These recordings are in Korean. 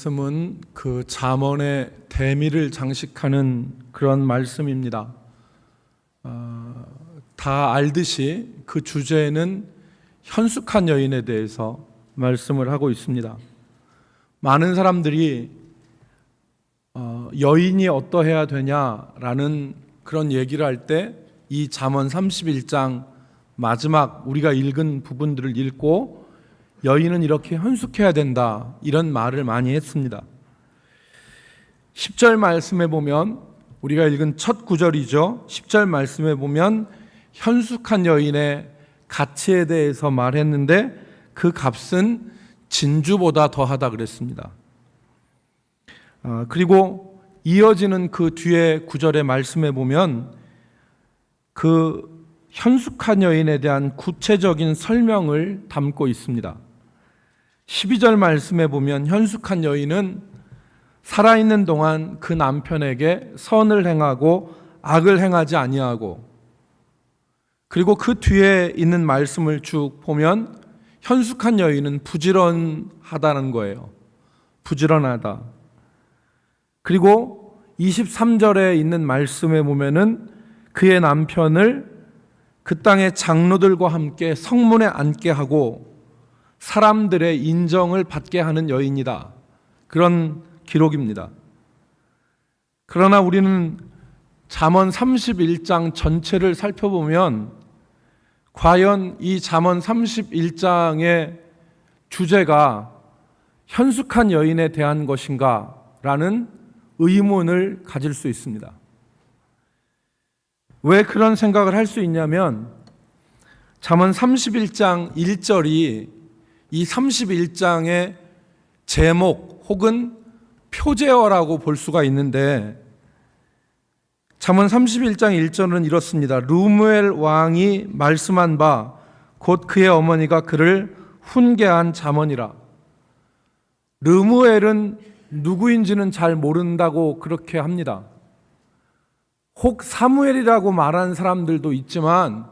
말씀은 그 잠언의 대미를 장식하는 그런 말씀입니다. 다 알듯이 그 주제는 현숙한 여인에 대해서 말씀을 하고 있습니다. 많은 사람들이 여인이 어떠해야 되냐라는 그런 얘기를 할 때 이 잠언 31장 마지막 우리가 읽은 부분들을 읽고 여인은 이렇게 현숙해야 된다 이런 말을 많이 했습니다. 10절 말씀에 보면 우리가 읽은 첫 구절이죠. 10절 말씀에 보면 현숙한 여인의 가치에 대해서 말했는데 그 값은 진주보다 더하다 그랬습니다. 그리고 이어지는 그 뒤에 구절의 말씀에 보면 그 현숙한 여인에 대한 구체적인 설명을 담고 있습니다. 12절 말씀에 보면 현숙한 여인은 살아있는 동안 그 남편에게 선을 행하고 악을 행하지 아니하고, 그리고 그 뒤에 있는 말씀을 쭉 보면 현숙한 여인은 부지런하다는 거예요. 부지런하다. 그리고 23절에 있는 말씀에 보면은 그의 남편을 그 땅의 장로들과 함께 성문에 앉게 하고 사람들의 인정을 받게 하는 여인이다. 그런 기록입니다. 그러나 우리는 잠언 31장 전체를 살펴보면 과연 이 잠언 31장의 주제가 현숙한 여인에 대한 것인가? 라는 의문을 가질 수 있습니다. 왜 그런 생각을 할 수 있냐면 잠언 31장 1절이 이 31장의 제목 혹은 표제어라고 볼 수가 있는데, 잠언 31장 1절은 이렇습니다. 르무엘 왕이 말씀한 바 곧 그의 어머니가 그를 훈계한 잠언이라. 르무엘은 누구인지는 잘 모른다고 그렇게 합니다. 혹 사무엘이라고 말하는 사람들도 있지만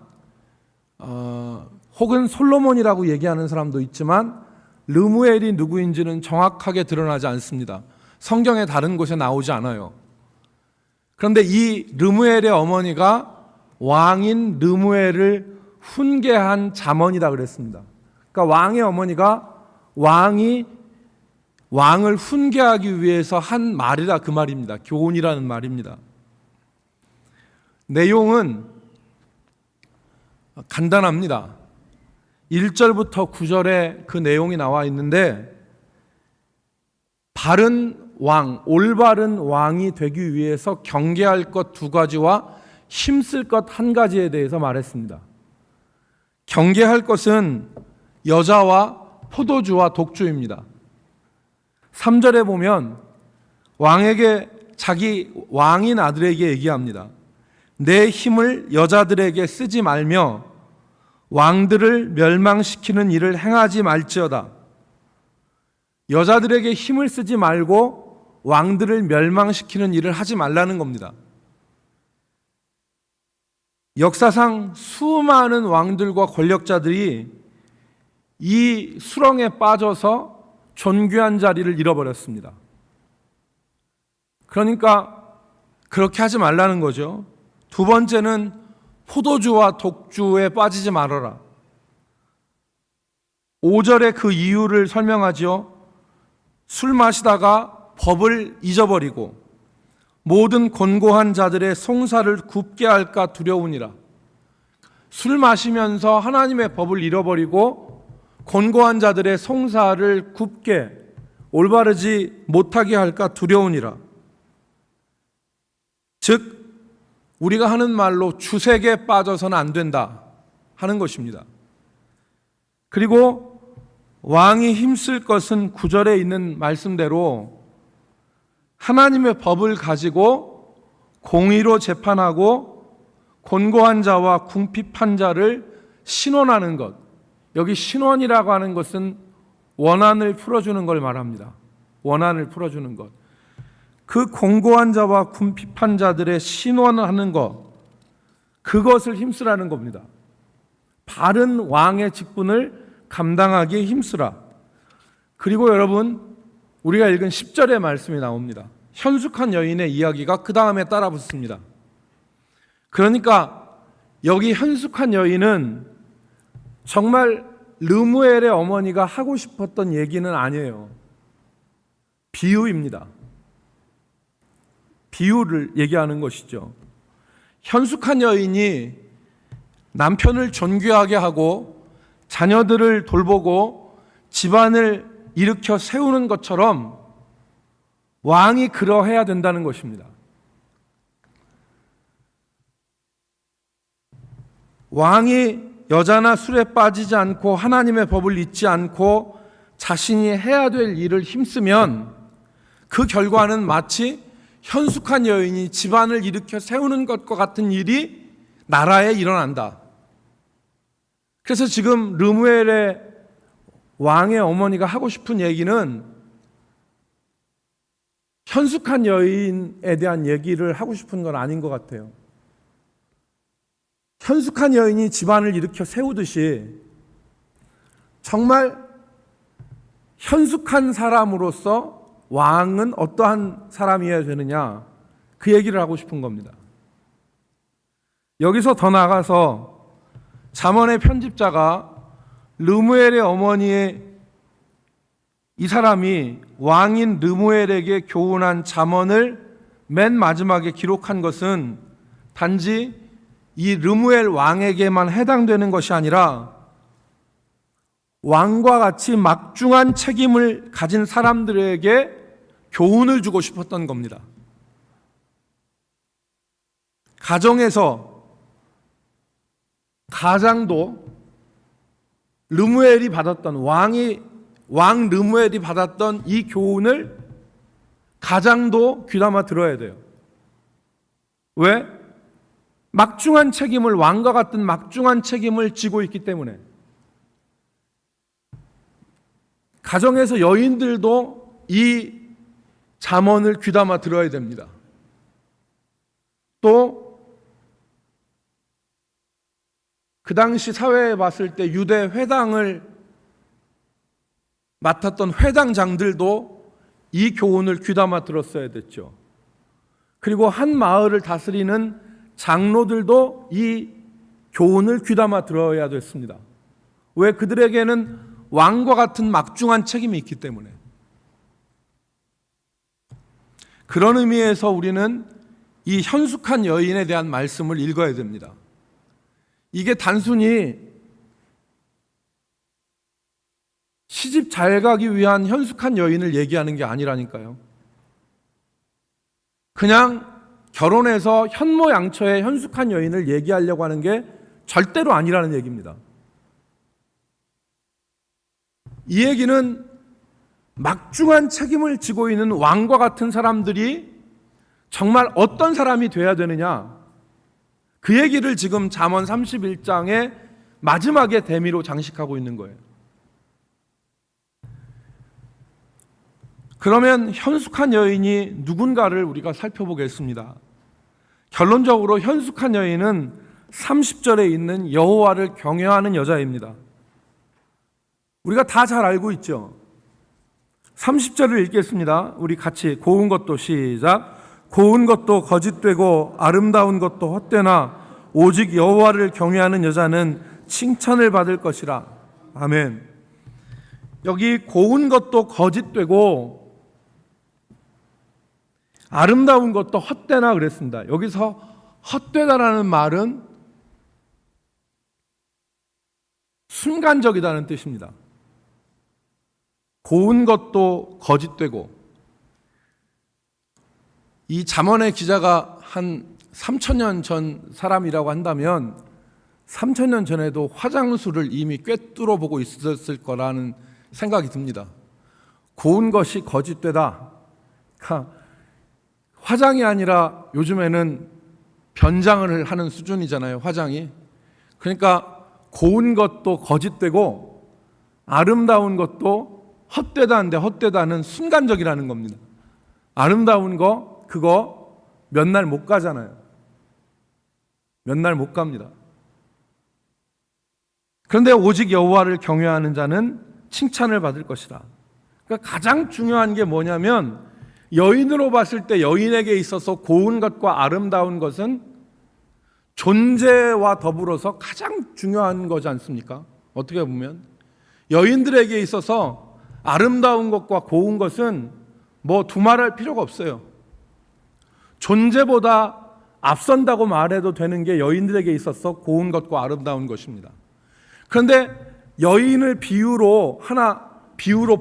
혹은 솔로몬이라고 얘기하는 사람도 있지만 르무엘이 누구인지는 정확하게 드러나지 않습니다. 성경의 다른 곳에 나오지 않아요. 그런데 이 르무엘의 어머니가 왕인 르무엘을 훈계한 잠언이다 그랬습니다. 그러니까 왕의 어머니가 왕을 훈계하기 위해서 한 말이라 그 말입니다. 교훈이라는 말입니다. 내용은 간단합니다. 1절부터 9절에 그 내용이 나와 있는데, 바른 왕, 올바른 왕이 되기 위해서 경계할 것 2가지와 힘쓸 것 1가지에 대해서 말했습니다. 경계할 것은 여자와 포도주와 독주입니다. 3절에 보면 왕에게, 자기 왕인 아들에게 얘기합니다. 내 힘을 여자들에게 쓰지 말며 왕들을 멸망시키는 일을 행하지 말지어다. 여자들에게 힘을 쓰지 말고 왕들을 멸망시키는 일을 하지 말라는 겁니다. 역사상 수많은 왕들과 권력자들이 이 수렁에 빠져서 존귀한 자리를 잃어버렸습니다. 그러니까 그렇게 하지 말라는 거죠. 2번째는 포도주와 독주에 빠지지 말아라. 5절에 그 이유를 설명하죠. 술 마시다가 법을 잊어버리고 모든 곤고한 자들의 송사를 굽게 할까 두려우니라. 술 마시면서 하나님의 법을 잃어버리고 곤고한 자들의 송사를 굽게, 올바르지 못하게 할까 두려우니라. 즉 우리가 하는 말로 주색에 빠져서는 안 된다 하는 것입니다. 그리고 왕이 힘쓸 것은 9절에 있는 말씀대로 하나님의 법을 가지고 공의로 재판하고 곤고한 자와 궁핍한 자를 신원하는 것. 여기 신원이라고 하는 것은 원한을 풀어주는 걸 말합니다. 원한을 풀어주는 것. 그 공고한 자와 궁핍한 자들의 신원하는 것, 그것을 힘쓰라는 겁니다. 바른 왕의 직분을 감당하기에 힘쓰라. 그리고 여러분, 우리가 읽은 10절의 말씀이 나옵니다. 현숙한 여인의 이야기가 그 다음에 따라 붙습니다. 그러니까 여기 현숙한 여인은 정말 르무엘의 어머니가 하고 싶었던 얘기는 아니에요. 비유입니다. 비유를 얘기하는 것이죠. 현숙한 여인이 남편을 존귀하게 하고 자녀들을 돌보고 집안을 일으켜 세우는 것처럼 왕이 그러해야 된다는 것입니다. 왕이 여자나 술에 빠지지 않고 하나님의 법을 잊지 않고 자신이 해야 될 일을 힘쓰면 그 결과는 마치 현숙한 여인이 집안을 일으켜 세우는 것과 같은 일이 나라에 일어난다. 그래서 지금 르무엘의 왕의 어머니가 하고 싶은 얘기는 현숙한 여인에 대한 얘기를 하고 싶은 건 아닌 것 같아요. 현숙한 여인이 집안을 일으켜 세우듯이 정말 현숙한 사람으로서 왕은 어떠한 사람이어야 되느냐, 그 얘기를 하고 싶은 겁니다. 여기서 더 나아가서 잠언의 편집자가 르무엘의 어머니의 이 사람이 왕인 르무엘에게 교훈한 잠언을 맨 마지막에 기록한 것은 단지 이 르무엘 왕에게만 해당되는 것이 아니라 왕과 같이 막중한 책임을 가진 사람들에게 교훈을 주고 싶었던 겁니다. 가정에서 가장도 르무엘이 받았던 왕 르무엘이 받았던 이 교훈을 가장도 귀담아 들어야 돼요. 왜? 막중한 책임을, 왕과 같은 막중한 책임을 지고 있기 때문에. 가정에서 여인들도 이 잠언을 귀담아 들어야 됩니다. 또 그 당시 사회에 봤을 때 유대 회당을 맡았던 회당장들도 이 교훈을 귀담아 들었어야 됐죠. 그리고 한 마을을 다스리는 장로들도 이 교훈을 귀담아 들어야 됐습니다. 왜? 그들에게는 왕과 같은 막중한 책임이 있기 때문에. 그런 의미에서 우리는 이 현숙한 여인에 대한 말씀을 읽어야 됩니다. 이게 단순히 시집 잘 가기 위한 현숙한 여인을 얘기하는 게 아니라니까요. 그냥 결혼해서 현모양처의 현숙한 여인을 얘기하려고 하는 게 절대로 아니라는 얘기입니다. 이 얘기는 막중한 책임을 지고 있는 왕과 같은 사람들이 정말 어떤 사람이 돼야 되느냐, 그 얘기를 지금 잠언 31장의 마지막에 대미로 장식하고 있는 거예요. 그러면 현숙한 여인이 누군가를 우리가 살펴보겠습니다. 결론적으로 현숙한 여인은 30절에 있는 여호와를 경외하는 여자입니다. 우리가 다 잘 알고 있죠. 30절을 읽겠습니다. 우리 같이 고운 것도 시작. 고운 것도 거짓되고 아름다운 것도 헛되나 오직 여호와를 경외하는 여자는 칭찬을 받을 것이라. 아멘. 여기 고운 것도 거짓되고 아름다운 것도 헛되나 그랬습니다. 여기서 헛되다라는 말은 순간적이다는 뜻입니다. 고운 것도 거짓되고, 이 잠언의 기자가 한 3,000년 전 사람이라고 한다면 3,000년 전에도 화장술을 이미 꿰뚫어 보고 있었을 거라는 생각이 듭니다. 고운 것이 거짓되다. 화장이 아니라 요즘에는 변장을 하는 수준이잖아요, 화장이. 그러니까 고운 것도 거짓되고 아름다운 것도 헛되다는데, 헛되다는 순간적이라는 겁니다. 아름다운 거 그거 몇 날 못 가잖아요. 몇 날 못 갑니다. 그런데 오직 여호와를 경외하는 자는 칭찬을 받을 것이다. 그러니까 가장 중요한 게 뭐냐면 여인으로 봤을 때 여인에게 있어서 고운 것과 아름다운 것은 존재와 더불어서 가장 중요한 거지 않습니까? 어떻게 보면 여인들에게 있어서 아름다운 것과 고운 것은 뭐 두말할 필요가 없어요. 존재보다 앞선다고 말해도 되는 게 여인들에게 있어서 고운 것과 아름다운 것입니다. 그런데 여인을 비유로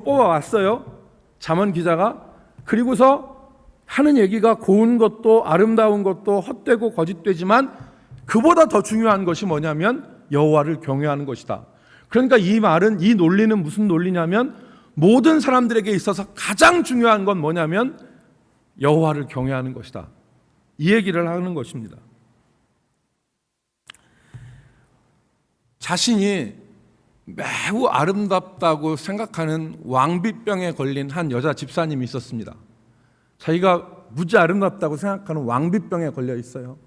뽑아왔어요. 잠언 기자가. 그리고서 하는 얘기가 고운 것도 아름다운 것도 헛되고 거짓되지만 그보다 더 중요한 것이 뭐냐면 여호와를 경외하는 것이다. 그러니까 이 말은, 이 논리는 무슨 논리냐면 모든 사람들에게 있어서 가장 중요한 건 뭐냐면 여호와를 경외하는 것이다. 이 얘기를 하는 것입니다. 자신이 매우 아름답다고 생각하는 왕비병에 걸린 한 여자 집사님이 있었습니다. 자기가 무지 아름답다고 생각하는 왕비병에 걸려 있어요.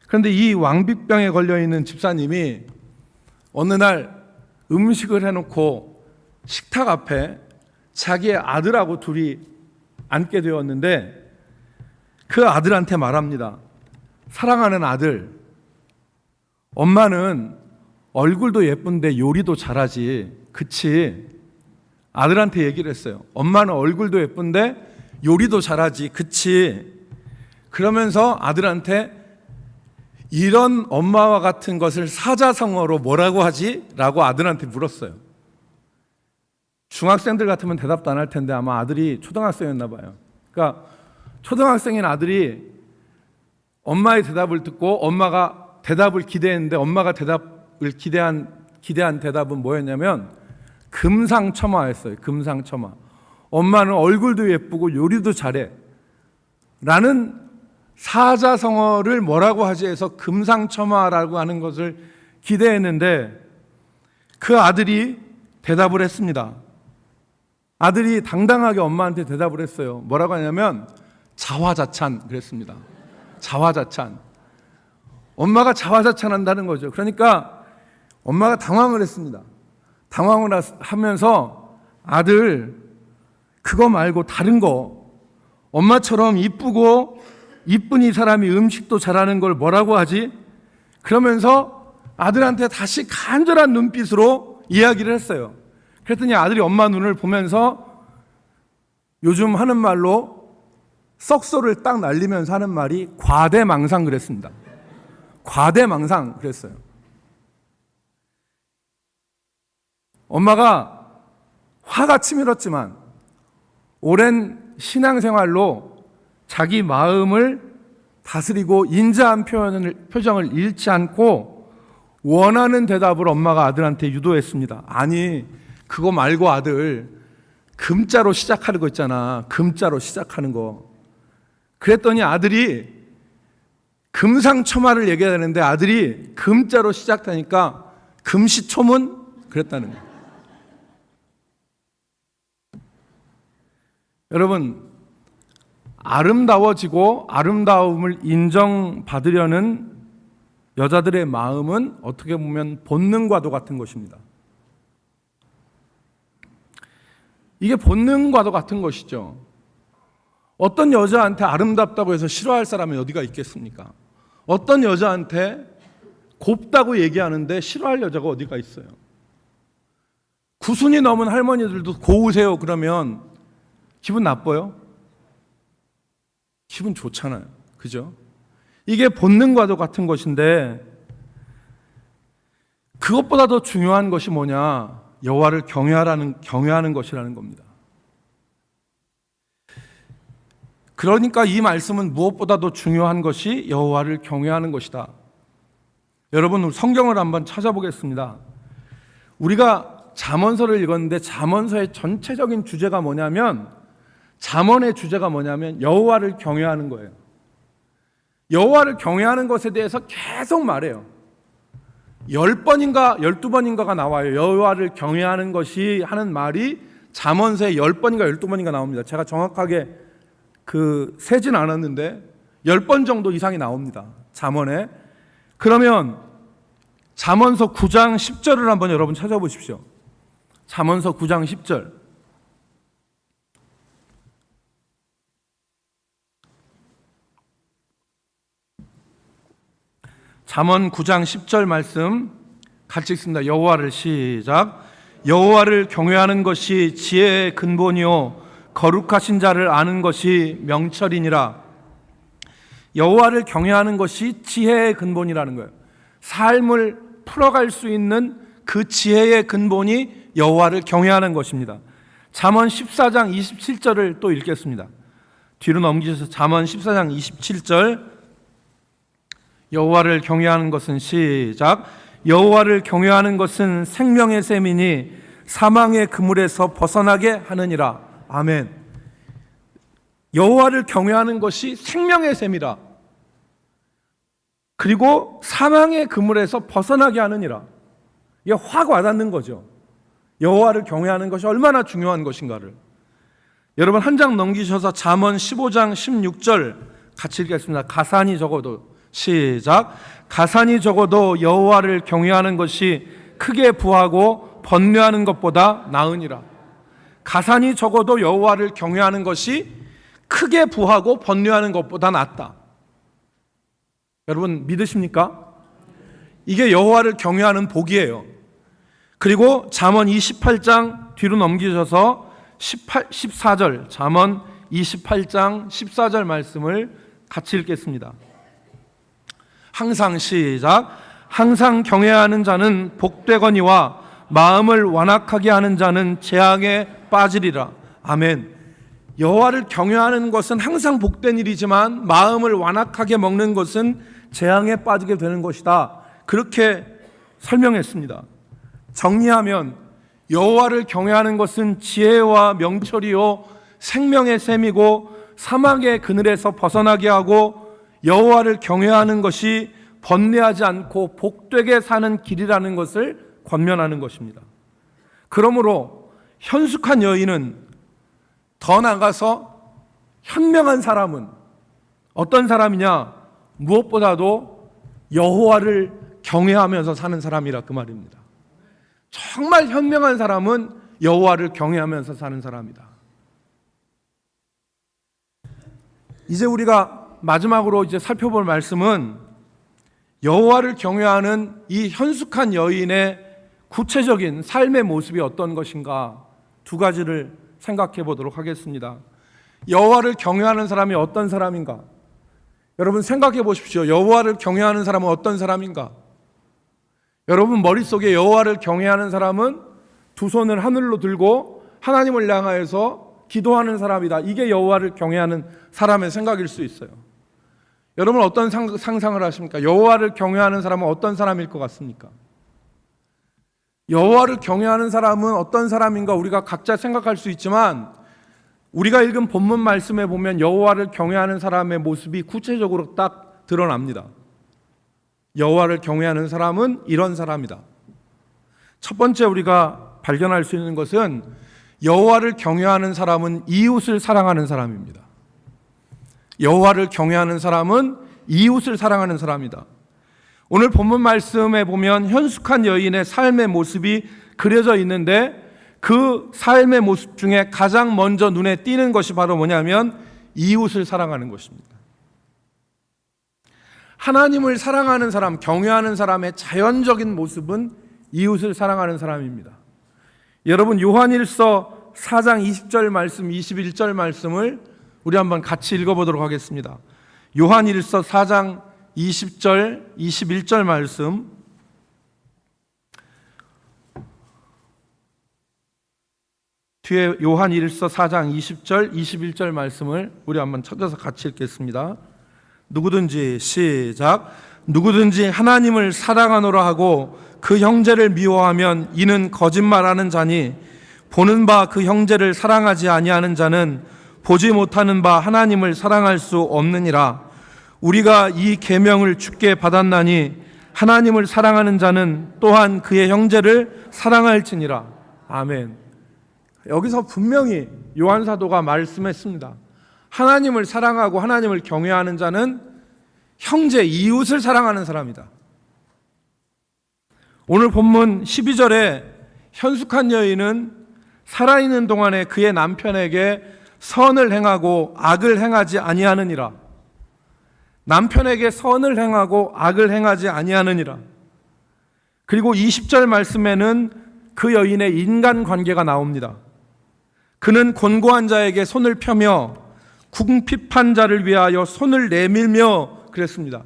그런데 이 왕비병에 걸려 있는 집사님이 어느 날 음식을 해놓고 식탁 앞에 자기의 아들하고 둘이 앉게 되었는데 그 아들한테 말합니다. 사랑하는 아들, 엄마는 얼굴도 예쁜데 요리도 잘하지, 그치? 아들한테 얘기를 했어요. 엄마는 얼굴도 예쁜데 요리도 잘하지, 그치? 그러면서 아들한테 이런 엄마와 같은 것을 사자성어로 뭐라고 하지? 라고 아들한테 물었어요. 중학생들 같으면 대답도 안 할 텐데 아마 아들이 초등학생이었나 봐요. 그러니까 초등학생인 아들이 엄마의 대답을 듣고 엄마가 대답을 기대했는데 엄마가 대답을 기대한 대답은 뭐였냐면 금상첨화였어요. 금상첨화. 엄마는 얼굴도 예쁘고 요리도 잘해 라는 사자성어를 뭐라고 하지 해서 금상첨화라고 하는 것을 기대했는데 그 아들이 대답을 했습니다. 아들이 당당하게 엄마한테 대답을 했어요. 뭐라고 하냐면 자화자찬 그랬습니다. 자화자찬. 엄마가 자화자찬한다는 거죠. 그러니까 엄마가 당황을 했습니다. 당황을 하면서 아들, 그거 말고 다른 거, 엄마처럼 이쁘고 이쁜 이 사람이 음식도 잘하는 걸 뭐라고 하지? 그러면서 아들한테 다시 간절한 눈빛으로 이야기를 했어요. 그랬더니 아들이 엄마 눈을 보면서 요즘 하는 말로 썩소를 딱 날리면서 하는 말이 과대망상 그랬습니다. 과대망상 그랬어요. 엄마가 화가 치밀었지만 오랜 신앙생활로 자기 마음을 다스리고 인자한 표정을 잃지 않고 원하는 대답을 엄마가 아들한테 유도했습니다. 아니, 그거 말고 아들, 금자로 시작하는 거 있잖아. 금자로 시작하는 거. 그랬더니 아들이 금상첨화를 얘기해야 되는데 아들이 금자로 시작하니까 금시초문 그랬다는 거예요. 여러분, 아름다워지고 아름다움을 인정받으려는 여자들의 마음은 어떻게 보면 본능과도 같은 것입니다. 이게 본능과도 같은 것이죠. 어떤 여자한테 아름답다고 해서 싫어할 사람이 어디가 있겠습니까? 어떤 여자한테 곱다고 얘기하는데 싫어할 여자가 어디가 있어요? 90이 넘은 할머니들도 고우세요 그러면 기분 나빠요? 기분 좋잖아요. 그죠? 이게 본능과도 같은 것인데 그것보다 더 중요한 것이 뭐냐? 여호와를 경외하는 것이라는 겁니다. 그러니까 이 말씀은 무엇보다도 중요한 것이 여호와를 경외하는 것이다. 여러분, 성경을 한번 찾아보겠습니다. 우리가 잠언서를 읽었는데 잠언서의 전체적인 주제가 뭐냐면 잠언의 주제가 뭐냐면 여호와를 경외하는 거예요. 여호와를 경외하는 것에 대해서 계속 말해요. 10번인가 12번인가가 나와요. 여호와를 경외하는 것이 하는 말이 잠언서에 10번인가 12번인가 나옵니다. 제가 정확하게 세진 않았는데 10번 정도 이상이 나옵니다. 잠언에. 그러면 잠언서 9장 10절을 한번 여러분 찾아보십시오. 잠언서 9장 10절. 잠언 9장 10절 말씀 같이 읽습니다. 여호와를 시작. 여호와를 경외하는 것이 지혜의 근본이요 거룩하신 자를 아는 것이 명철이니라. 여호와를 경외하는 것이 지혜의 근본이라는 거예요. 삶을 풀어갈 수 있는 그 지혜의 근본이 여호와를 경외하는 것입니다. 잠언 14장 27절을 또 읽겠습니다. 뒤로 넘기셔서 잠언 14장 27절. 여호와를 경외하는 것은 시작. 여호와를 경외하는 것은 생명의 셈이니 사망의 그물에서 벗어나게 하느니라. 아멘. 여호와를 경외하는 것이 생명의 셈이라. 그리고 사망의 그물에서 벗어나게 하느니라. 이게 확 와닿는 거죠. 여호와를 경외하는 것이 얼마나 중요한 것인가를. 여러분 한 장 넘기셔서 잠언 15장 16절 같이 읽겠습니다. 가산이 적어도 시작. 가산이 적어도 여호와를 경외하는 것이 크게 부하고 번뇌하는 것보다 나으니라. 가산이 적어도 여호와를 경외하는 것이 크게 부하고 번뇌하는 것보다 낫다. 여러분 믿으십니까? 이게 여호와를 경외하는 복이에요. 그리고 잠언 28장 뒤로 넘기셔서 14절 잠언 28장 14절 말씀을 같이 읽겠습니다. 항상 시작. 항상 경외하는 자는 복되거니와 마음을 완악하게 하는 자는 재앙에 빠지리라. 아멘. 여호와를 경외하는 것은 항상 복된 일이지만 마음을 완악하게 먹는 것은 재앙에 빠지게 되는 것이다. 그렇게 설명했습니다. 정리하면 여호와를 경외하는 것은 지혜와 명철이요 생명의 셈이고 사망의 그늘에서 벗어나게 하고 여호와를 경외하는 것이 번뇌하지 않고 복되게 사는 길이라는 것을 권면하는 것입니다. 그러므로 현숙한 여인은 더 나아가서 현명한 사람은 어떤 사람이냐? 무엇보다도 여호와를 경외하면서 사는 사람이라 그 말입니다. 정말 현명한 사람은 여호와를 경외하면서 사는 사람이다. 이제 우리가 마지막으로 이제 살펴볼 말씀은 여호와를 경외하는 이 현숙한 여인의 구체적인 삶의 모습이 어떤 것인가 두 가지를 생각해 보도록 하겠습니다. 여호와를 경외하는 사람이 어떤 사람인가? 여러분 생각해 보십시오. 여호와를 경외하는 사람은 어떤 사람인가? 여러분 머릿속에 여호와를 경외하는 사람은 두 손을 하늘로 들고 하나님을 향하여서 기도하는 사람이다. 이게 여호와를 경외하는 사람의 생각일 수 있어요. 여러분 어떤 상상을 하십니까? 여호와를 경외하는 사람은 어떤 사람일 것 같습니까? 여호와를 경외하는 사람은 어떤 사람인가 우리가 각자 생각할 수 있지만 우리가 읽은 본문 말씀에 보면 여호와를 경외하는 사람의 모습이 구체적으로 딱 드러납니다. 여호와를 경외하는 사람은 이런 사람이다. 첫 번째 우리가 발견할 수 있는 것은 여호와를 경외하는 사람은 이웃을 사랑하는 사람입니다. 여호와를 경외하는 사람은 이웃을 사랑하는 사람이다. 오늘 본문 말씀에 보면 현숙한 여인의 삶의 모습이 그려져 있는데 그 삶의 모습 중에 가장 먼저 눈에 띄는 것이 바로 뭐냐면 이웃을 사랑하는 것입니다. 하나님을 사랑하는 사람, 경외하는 사람의 자연적인 모습은 이웃을 사랑하는 사람입니다. 여러분 요한일서 4장 20절 말씀, 21절 말씀을 우리 한번 같이 읽어보도록 하겠습니다. 요한일서 4장 20절, 21절 말씀 뒤에 요한일서 4장 20절, 21절 말씀을 우리 한번 찾아서 같이 읽겠습니다. 누구든지 시작. 누구든지 하나님을 사랑하노라 하고 그 형제를 미워하면 이는 거짓말하는 자니 보는 바 그 형제를 사랑하지 아니하는 자는 보지 못하는 바 하나님을 사랑할 수 없느니라. 우리가 이 계명을 주께 받았나니 하나님을 사랑하는 자는 또한 그의 형제를 사랑할지니라. 아멘. 여기서 분명히 요한 사도가 말씀했습니다. 하나님을 사랑하고 하나님을 경외하는 자는 형제, 이웃을 사랑하는 사람이다. 오늘 본문 12절에 현숙한 여인은 살아있는 동안에 그의 남편에게 선을 행하고 악을 행하지 아니하느니라. 남편에게 선을 행하고 악을 행하지 아니하느니라. 그리고 20절 말씀에는 그 여인의 인간관계가 나옵니다. 그는 곤고한 자에게 손을 펴며 궁핍한 자를 위하여 손을 내밀며 그랬습니다.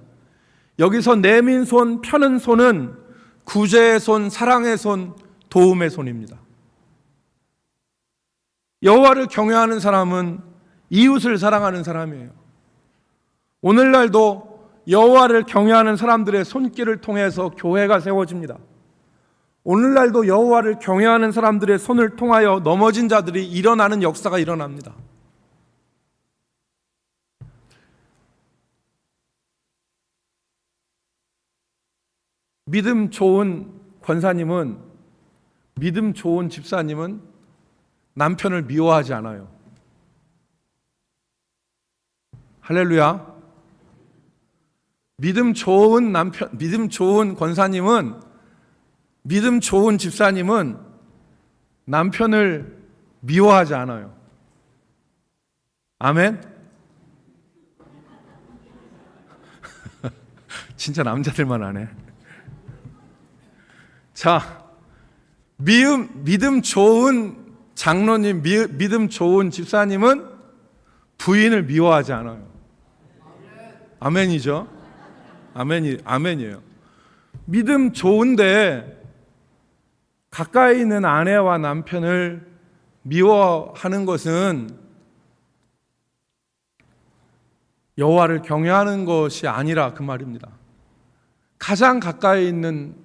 여기서 내민 손, 펴는 손은 구제의 손, 사랑의 손, 도움의 손입니다. 여호와를 경외하는 사람은 이웃을 사랑하는 사람이에요. 오늘날도 여호와를 경외하는 사람들의 손길을 통해서 교회가 세워집니다. 오늘날도 여호와를 경외하는 사람들의 손을 통하여 넘어진 자들이 일어나는 역사가 일어납니다. 믿음 좋은 권사님은, 믿음 좋은 집사님은 남편을 미워하지 않아요. 할렐루야. 믿음 좋은 남편, 믿음 좋은 권사님은, 믿음 좋은 집사님은 남편을 미워하지 않아요. 아멘? 진짜 남자들만 하네. 자, 믿음 좋은 장로님, 믿음 좋은 집사님은 부인을 미워하지 않아요. 아멘이죠? 아멘이에요. 믿음 좋은데 가까이 있는 아내와 남편을 미워하는 것은 여호와를 경외하는 것이 아니라 그 말입니다. 가장 가까이 있는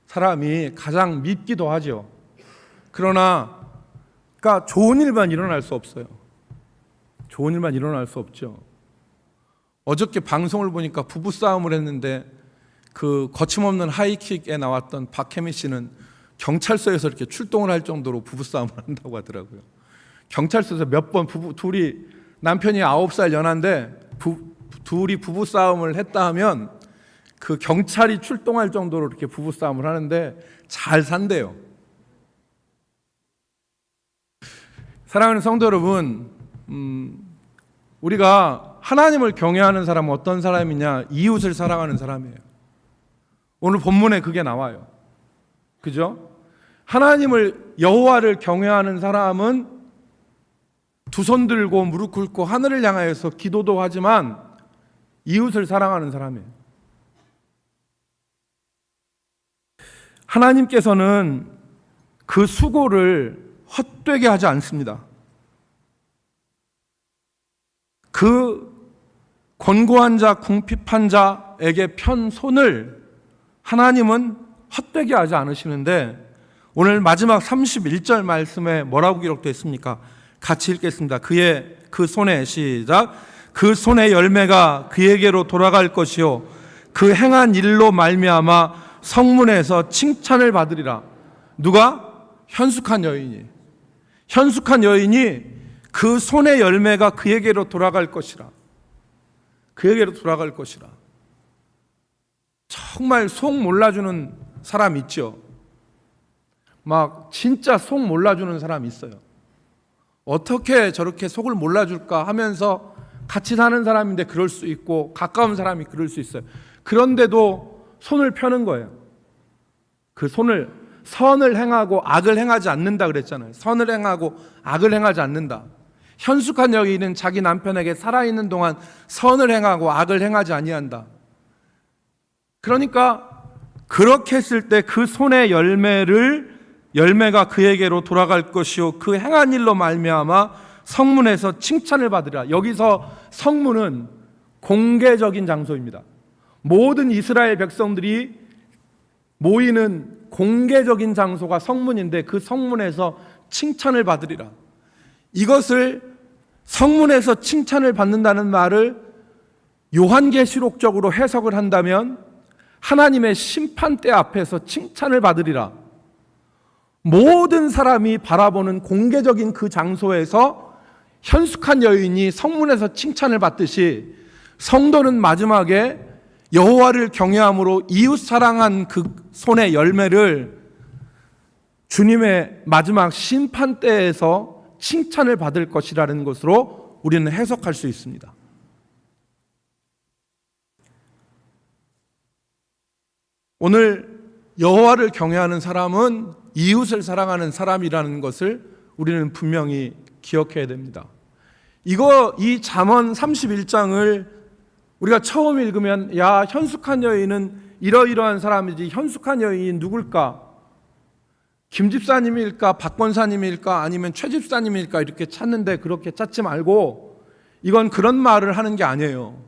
사람이 가장 믿기도 하죠. 그러나 그러니까 좋은 일만 일어날 수 없어요. 좋은 일만 일어날 수 없죠. 어저께 방송을 보니까 부부싸움을 했는데 그 거침없는 하이킥에 나왔던 박혜미 씨는 경찰서에서 이렇게 출동을 할 정도로 부부싸움을 한다고 하더라고요. 경찰서에서 몇 번 둘이, 남편이 9살 연하인데 둘이 부부싸움을 했다 하면 그 경찰이 출동할 정도로 이렇게 부부싸움을 하는데 잘 산대요. 사랑하는 성도 여러분, 우리가 하나님을 경외하는 사람은 어떤 사람이냐? 이웃을 사랑하는 사람이에요. 오늘 본문에 그게 나와요. 그죠? 하나님을, 여호와를 경외하는 사람은 두 손 들고 무릎 꿇고 하늘을 향하여서 기도도 하지만 이웃을 사랑하는 사람이에요. 하나님께서는 그 수고를 헛되게 하지 않습니다. 그 곤고한 자, 궁핍한 자에게 편 손을 하나님은 헛되게 하지 않으시는데, 오늘 마지막 31절 말씀에 뭐라고 기록되어 있습니까? 같이 읽겠습니다. 그 손에, 시작. 그 손의 열매가 그에게로 돌아갈 것이요 그 행한 일로 말미암아 성문에서 칭찬을 받으리라. 누가? 현숙한 여인이. 현숙한 여인이 그 손의 열매가 그에게로 돌아갈 것이라. 그에게로 돌아갈 것이라. 정말 속 몰라주는 사람 있죠. 막 진짜 속 몰라주는 사람 있어요. 어떻게 저렇게 속을 몰라줄까 하면서 같이 사는 사람인데 그럴 수 있고 가까운 사람이 그럴 수 있어요. 그런데도 손을 펴는 거예요. 그 손을, 선을 행하고 악을 행하지 않는다 그랬잖아요. 선을 행하고 악을 행하지 않는다. 현숙한 여인은 자기 남편에게 살아있는 동안 선을 행하고 악을 행하지 아니한다. 그러니까 그렇게 했을 때 그 손의 열매가 그에게로 돌아갈 것이요 그 행한 일로 말미암아 성문에서 칭찬을 받으리라. 여기서 성문은 공개적인 장소입니다. 모든 이스라엘 백성들이 모이는 공개적인 장소가 성문인데 그 성문에서 칭찬을 받으리라. 이것을 성문에서 칭찬을 받는다는 말을 요한계시록적으로 해석을 한다면 하나님의 심판대 앞에서 칭찬을 받으리라. 모든 사람이 바라보는 공개적인 그 장소에서 현숙한 여인이 성문에서 칭찬을 받듯이 성도는 마지막에 여호와를 경외함으로 이웃 사랑한 그 손의 열매를 주님의 마지막 심판대에서 칭찬을 받을 것이라는 것으로 우리는 해석할 수 있습니다. 오늘 여호와를 경외하는 사람은 이웃을 사랑하는 사람이라는 것을 우리는 분명히 기억해야 됩니다. 이 잠언 31장을 우리가 처음 읽으면 야, 현숙한 여인은 이러이러한 사람이지, 현숙한 여인이 누굴까? 김 집사님일까? 박 권사님일까? 아니면 최 집사님일까? 이렇게 찾는데 그렇게 찾지 말고 이건 그런 말을 하는 게 아니에요.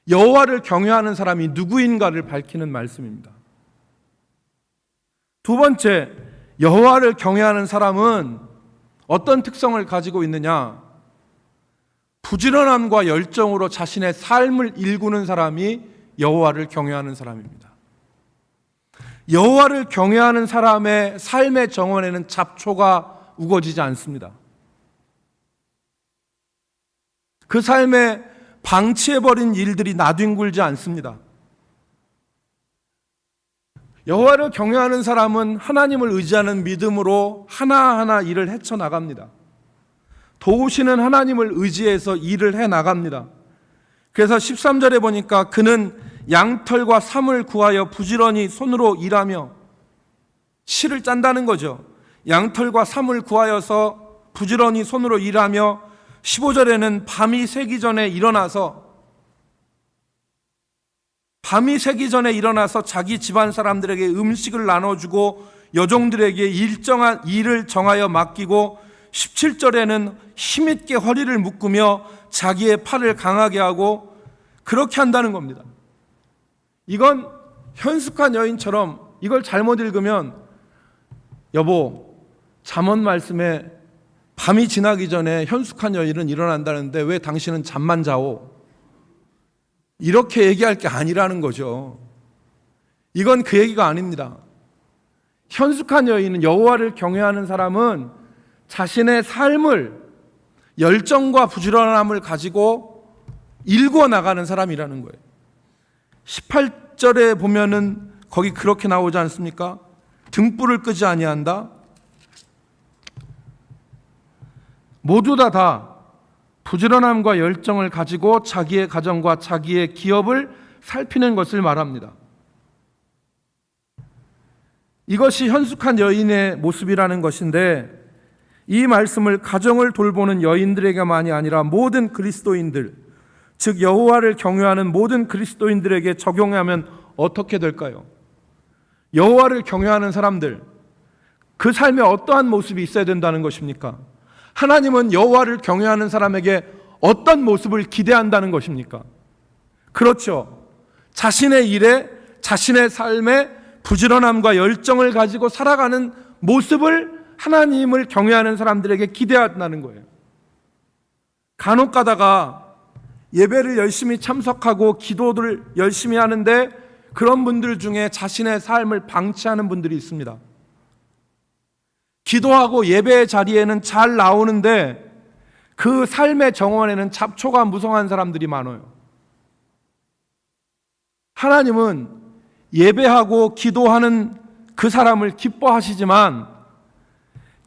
여호와를 경외하는 사람이 누구인가를 밝히는 말씀입니다. 두 번째, 여호와를 경외하는 사람은 어떤 특성을 가지고 있느냐? 부지런함과 열정으로 자신의 삶을 일구는 사람이 여호와를 경외하는 사람입니다. 여호와를 경외하는 사람의 삶의 정원에는 잡초가 우거지지 않습니다. 그 삶에 방치해버린 일들이 나뒹굴지 않습니다. 여호와를 경외하는 사람은 하나님을 의지하는 믿음으로 하나하나 일을 헤쳐나갑니다. 도우시는 하나님을 의지해서 일을 해나갑니다. 그래서 13절에 보니까 그는 양털과 삼을 구하여 부지런히 손으로 일하며, 실을 짠다는 거죠. 양털과 삼을 구하여서 부지런히 손으로 일하며, 15절에는 밤이 새기 전에 일어나서 자기 집안 사람들에게 음식을 나눠주고 여종들에게 일정한 일을 정하여 맡기고, 17절에는 힘있게 허리를 묶으며 자기의 팔을 강하게 하고 그렇게 한다는 겁니다. 이건 현숙한 여인처럼, 이걸 잘못 읽으면 여보, 잠언 말씀에 밤이 지나기 전에 현숙한 여인은 일어난다는데 왜 당신은 잠만 자오? 이렇게 얘기할 게 아니라는 거죠. 이건 그 얘기가 아닙니다. 현숙한 여인은, 여호와를 경외하는 사람은 자신의 삶을 열정과 부지런함을 가지고 일구어 나가는 사람이라는 거예요. 18절에 보면은 거기 그렇게 나오지 않습니까? 등불을 끄지 아니한다. 모두 다 부지런함과 열정을 가지고 자기의 가정과 자기의 기업을 살피는 것을 말합니다. 이것이 현숙한 여인의 모습이라는 것인데, 이 말씀을 가정을 돌보는 여인들에게만이 아니라 모든 그리스도인들, 즉 여호와를 경외하는 모든 그리스도인들에게 적용하면 어떻게 될까요? 여호와를 경외하는 사람들, 그 삶에 어떠한 모습이 있어야 된다는 것입니까? 하나님은 여호와를 경외하는 사람에게 어떤 모습을 기대한다는 것입니까? 그렇죠. 자신의 일에, 자신의 삶에 부지런함과 열정을 가지고 살아가는 모습을 하나님을 경외하는 사람들에게 기대한다는 거예요. 간혹 가다가 예배를 열심히 참석하고 기도를 열심히 하는데 그런 분들 중에 자신의 삶을 방치하는 분들이 있습니다. 기도하고 예배의 자리에는 잘 나오는데 그 삶의 정원에는 잡초가 무성한 사람들이 많아요. 하나님은 예배하고 기도하는 그 사람을 기뻐하시지만,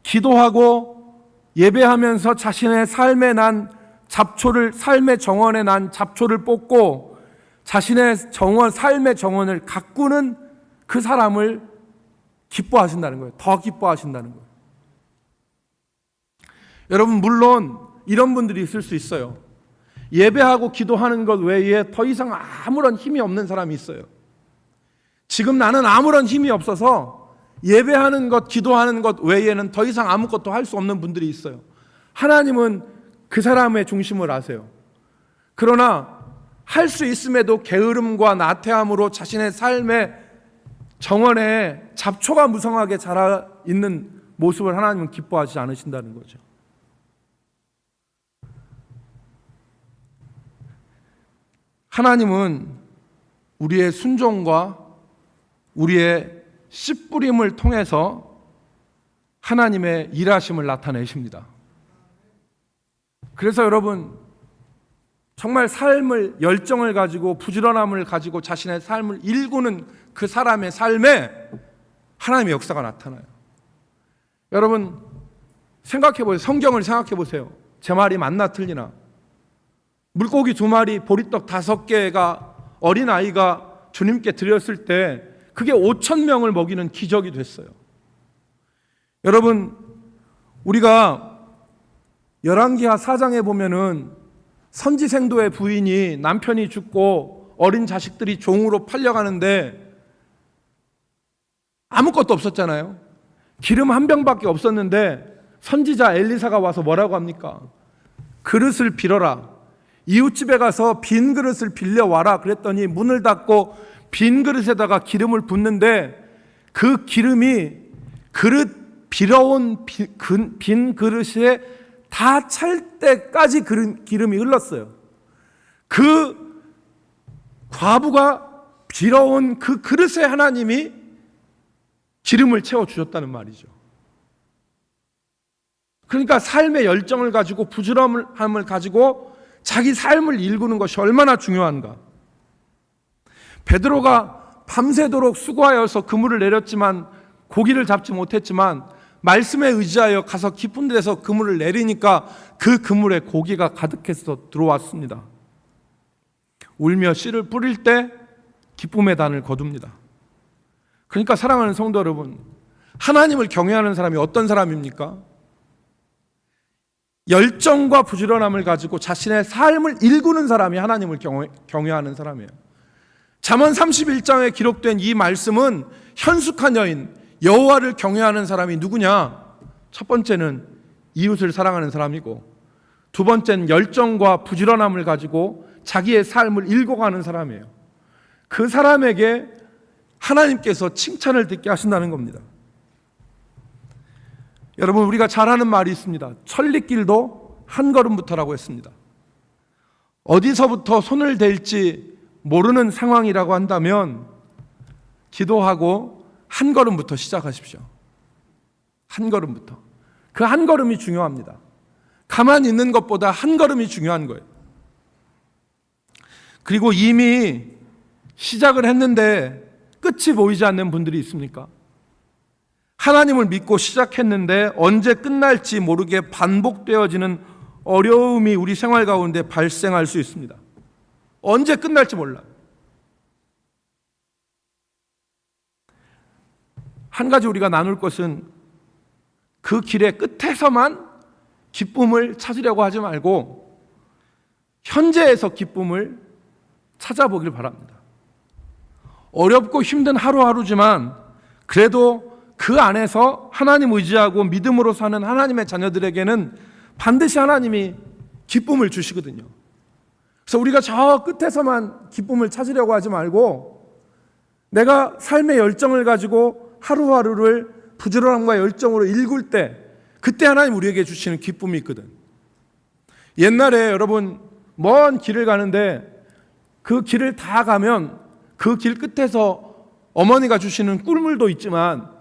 기도하고 예배하면서 자신의 삶에 난 잡초를, 삶의 정원에 난 잡초를 뽑고 자신의 삶의 정원을 가꾸는 그 사람을 기뻐하신다는 거예요. 더 기뻐하신다는 거예요. 여러분, 물론 이런 분들이 있을 수 있어요. 예배하고 기도하는 것 외에 더 이상 아무런 힘이 없는 사람이 있어요. 지금 나는 아무런 힘이 없어서 예배하는 것, 기도하는 것 외에는 더 이상 아무것도 할 수 없는 분들이 있어요. 하나님은 그 사람의 중심을 아세요. 그러나 할 수 있음에도 게으름과 나태함으로 자신의 삶의 정원에 잡초가 무성하게 자라 있는 모습을 하나님은 기뻐하지 않으신다는 거죠. 하나님은 우리의 순종과 우리의 씨 뿌림을 통해서 하나님의 일하심을 나타내십니다. 그래서 여러분, 정말 삶을, 열정을 가지고 부지런함을 가지고 자신의 삶을 일구는 그 사람의 삶에 하나님의 역사가 나타나요. 여러분 생각해 보세요. 성경을 생각해 보세요. 제 말이 맞나 틀리나? 물고기 2마리, 보리떡 5개가 어린아이가 주님께 드렸을 때 그게 5천 명을 먹이는 기적이 됐어요. 여러분, 우리가 열왕기하 4장에 보면은 선지생도의 부인이 남편이 죽고 어린 자식들이 종으로 팔려가는데 아무것도 없었잖아요. 기름 한 병밖에 없었는데 선지자 엘리사가 와서 뭐라고 합니까? 그릇을 빌어라. 이웃집에 가서 빈 그릇을 빌려와라. 그랬더니 문을 닫고 빈 그릇에다가 기름을 붓는데 그 기름이 그릇 빌어온 빈 그릇에 다 찰 때까지 기름이 흘렀어요. 그 과부가 빌어온 그 그릇에 하나님이 기름을 채워주셨다는 말이죠. 그러니까 삶의 열정을 가지고 부지런함을 가지고 자기 삶을 일구는 것이 얼마나 중요한가. 베드로가 밤새도록 수고하여서 그물을 내렸지만 고기를 잡지 못했지만 말씀에 의지하여 가서 깊은 데서 그물을 내리니까 그 그물에 고기가 가득해서 들어왔습니다. 울며 씨를 뿌릴 때 기쁨의 단을 거둡니다. 그러니까 사랑하는 성도 여러분, 하나님을 경외하는 사람이 어떤 사람입니까? 열정과 부지런함을 가지고 자신의 삶을 일구는 사람이 하나님을 경외하는 사람이에요. 잠언 31장에 기록된 이 말씀은 현숙한 여인, 여호와를 경외하는 사람이 누구냐? 첫 번째는 이웃을 사랑하는 사람이고, 두 번째는 열정과 부지런함을 가지고 자기의 삶을 일궈가는 사람이에요. 그 사람에게 하나님께서 칭찬을 듣게 하신다는 겁니다. 여러분, 우리가 잘 아는 말이 있습니다. 천리길도 한 걸음부터라고 했습니다. 어디서부터 손을 댈지 모르는 상황이라고 한다면 기도하고 한 걸음부터 시작하십시오. 한 걸음부터. 그 한 걸음이 중요합니다. 가만히 있는 것보다 한 걸음이 중요한 거예요. 그리고 이미 시작을 했는데 끝이 보이지 않는 분들이 있습니까? 하나님을 믿고 시작했는데 언제 끝날지 모르게 반복되어지는 어려움이 우리 생활 가운데 발생할 수 있습니다. 언제 끝날지 몰라. 한 가지 우리가 나눌 것은 그 길의 끝에서만 기쁨을 찾으려고 하지 말고 현재에서 기쁨을 찾아보길 바랍니다. 어렵고 힘든 하루하루지만 그래도 그 안에서 하나님 의지하고 믿음으로 사는 하나님의 자녀들에게는 반드시 하나님이 기쁨을 주시거든요. 그래서 우리가 저 끝에서만 기쁨을 찾으려고 하지 말고 내가 삶의 열정을 가지고 하루하루를 부지런함과 열정으로 일굴 때 그때 하나님 우리에게 주시는 기쁨이 있거든. 옛날에 여러분 먼 길을 가는데 그 길을 다 가면 그 길 끝에서 어머니가 주시는 꿀물도 있지만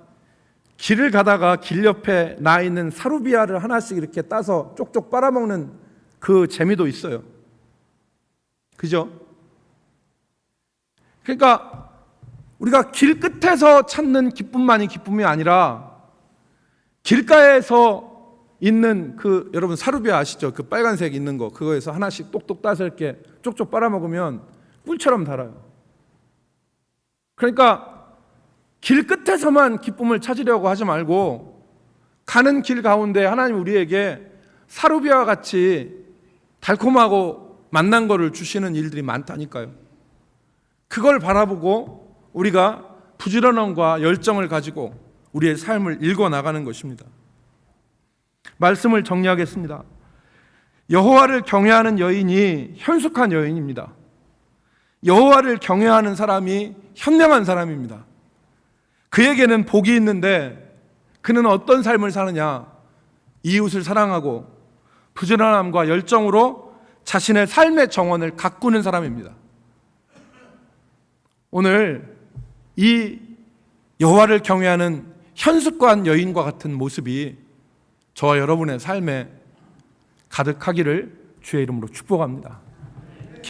길을 가다가 길 옆에 나 있는 사루비아를 하나씩 이렇게 따서 쪽쪽 빨아먹는 그 재미도 있어요. 그죠? 그러니까 우리가 길 끝에서 찾는 기쁨만이 기쁨이 아니라 길가에서 있는 그 여러분 사루비아 아시죠? 그 빨간색 있는 거 그거에서 하나씩 똑똑 따서 이렇게 쪽쪽 빨아먹으면 꿀처럼 달아요. 그러니까 길 끝에서만 기쁨을 찾으려고 하지 말고 가는 길 가운데 하나님 우리에게 사루비아와 같이 달콤하고 맛난 거를 주시는 일들이 많다니까요. 그걸 바라보고 우리가 부지런함과 열정을 가지고 우리의 삶을 일궈나가는 것입니다. 말씀을 정리하겠습니다. 여호와를 경외하는 여인이 현숙한 여인입니다. 여호와를 경외하는 사람이 현명한 사람입니다. 그에게는 복이 있는데 그는 어떤 삶을 사느냐? 이웃을 사랑하고 부지런함과 열정으로 자신의 삶의 정원을 가꾸는 사람입니다. 오늘 이 여호와를 경외하는 현숙한 여인과 같은 모습이 저와 여러분의 삶에 가득하기를 주의 이름으로 축복합니다.